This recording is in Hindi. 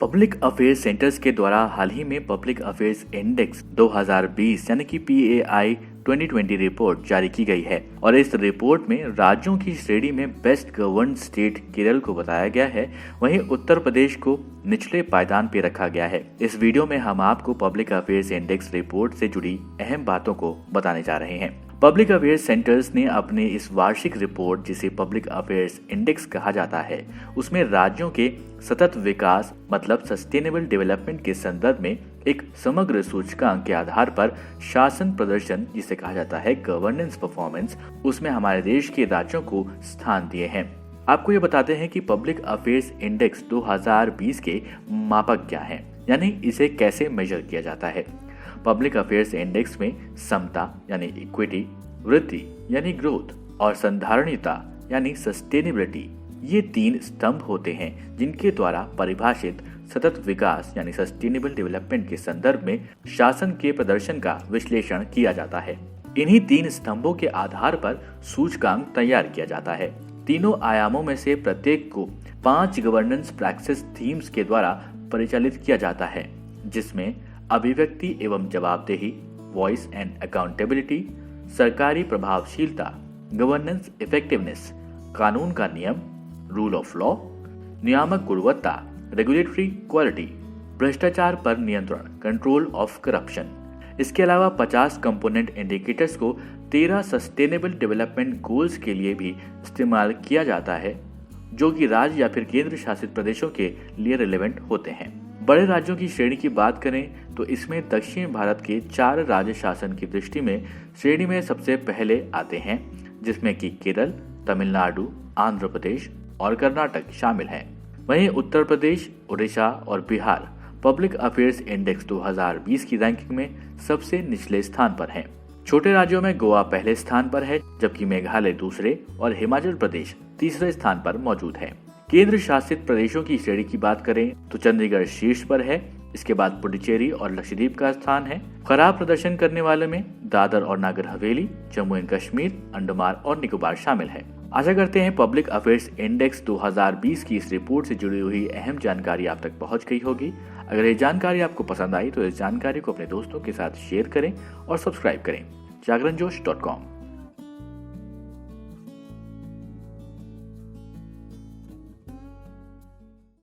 पब्लिक अफेयर्स सेंटर्स के द्वारा हाल ही में पब्लिक अफेयर्स इंडेक्स 2020 यानी कि PAI 2020 रिपोर्ट जारी की गई है और इस रिपोर्ट में राज्यों की श्रेणी में बेस्ट गवर्न स्टेट केरल को बताया गया है, वहीं उत्तर प्रदेश को निचले पायदान पे रखा गया है। इस वीडियो में हम आपको पब्लिक अफेयर्स इंडेक्स रिपोर्ट से जुड़ी अहम बातों को बताने जा रहे हैं। पब्लिक अफेयर्स सेंटर्स ने अपने इस वार्षिक रिपोर्ट, जिसे पब्लिक अफेयर्स इंडेक्स कहा जाता है, उसमें राज्यों के सतत विकास मतलब सस्टेनेबल डेवलपमेंट के संदर्भ में एक समग्र सूचकांक के आधार पर शासन प्रदर्शन, जिसे कहा जाता है गवर्नेंस परफॉर्मेंस, उसमें हमारे देश के राज्यों को स्थान दिए हैं। आपको ये बताते हैं कि पब्लिक अफेयर्स इंडेक्स 2020 के मापक क्या हैं, यानी इसे कैसे मेजर किया जाता है। पब्लिक अफेयर्स इंडेक्स में समता यानी इक्विटी, वृद्धि यानी ग्रोथ और संधारणीयता यानी सस्टेनेबिलिटी, ये 3 स्तंभ होते हैं जिनके द्वारा परिभाषित सतत विकास यानी सस्टेनेबल डेवलपमेंट के संदर्भ में शासन के प्रदर्शन का विश्लेषण किया जाता है। इन्हीं 3 स्तंभों के आधार पर सूचकांक तैयार किया जाता है। तीनों आयामों में से प्रत्येक को 5 गवर्नेंस प्रैक्टिस थीम्स के द्वारा परिचालित किया जाता है, जिसमें अभिव्यक्ति एवं जवाबदेही, वॉइस एंड अकाउंटेबिलिटी, सरकारी प्रभावशीलता, गवर्नेंस इफेक्टिवनेस, कानून का नियम, रूल ऑफ लॉ, नियामक गुणवत्ता, रेगुलेटरी क्वालिटी, भ्रष्टाचार पर नियंत्रण, कंट्रोल ऑफ करप्शन। इसके अलावा 50 कंपोनेंट इंडिकेटर्स को 13 सस्टेनेबल डेवलपमेंट गोल्स के लिए भी इस्तेमाल किया जाता है, जो कि राज्य या फिर केंद्र शासित प्रदेशों के लिए रिलेवेंट होते हैं। बड़े राज्यों की श्रेणी की बात करें तो इसमें दक्षिण भारत के 4 राज्य शासन की दृष्टि में श्रेणी में सबसे पहले आते हैं, जिसमें कि केरल, तमिलनाडु, आंध्र प्रदेश और कर्नाटक शामिल हैं। वहीं उत्तर प्रदेश, उड़ीसा और बिहार पब्लिक अफेयर्स इंडेक्स 2020 की रैंकिंग में सबसे निचले स्थान पर हैं। छोटे राज्यों में गोवा पहले स्थान पर है, जबकि मेघालय दूसरे और हिमाचल प्रदेश तीसरे स्थान पर मौजूद है। केंद्र शासित प्रदेशों की श्रेणी की बात करें तो चंडीगढ़ शीर्ष पर है, इसके बाद पुडुचेरी और लक्षद्वीप का स्थान है। खराब प्रदर्शन करने वाले में दादर और नागर हवेली, जम्मू एंड कश्मीर, अंडमान और निकोबार शामिल है। आशा करते हैं पब्लिक अफेयर्स इंडेक्स 2020 की इस रिपोर्ट से जुड़ी हुई अहम जानकारी आप तक पहुंच गई होगी। अगर ये जानकारी आपको पसंद आई तो इस जानकारी को अपने दोस्तों के साथ शेयर करें और सब्सक्राइब करें। जागरणजोश.com।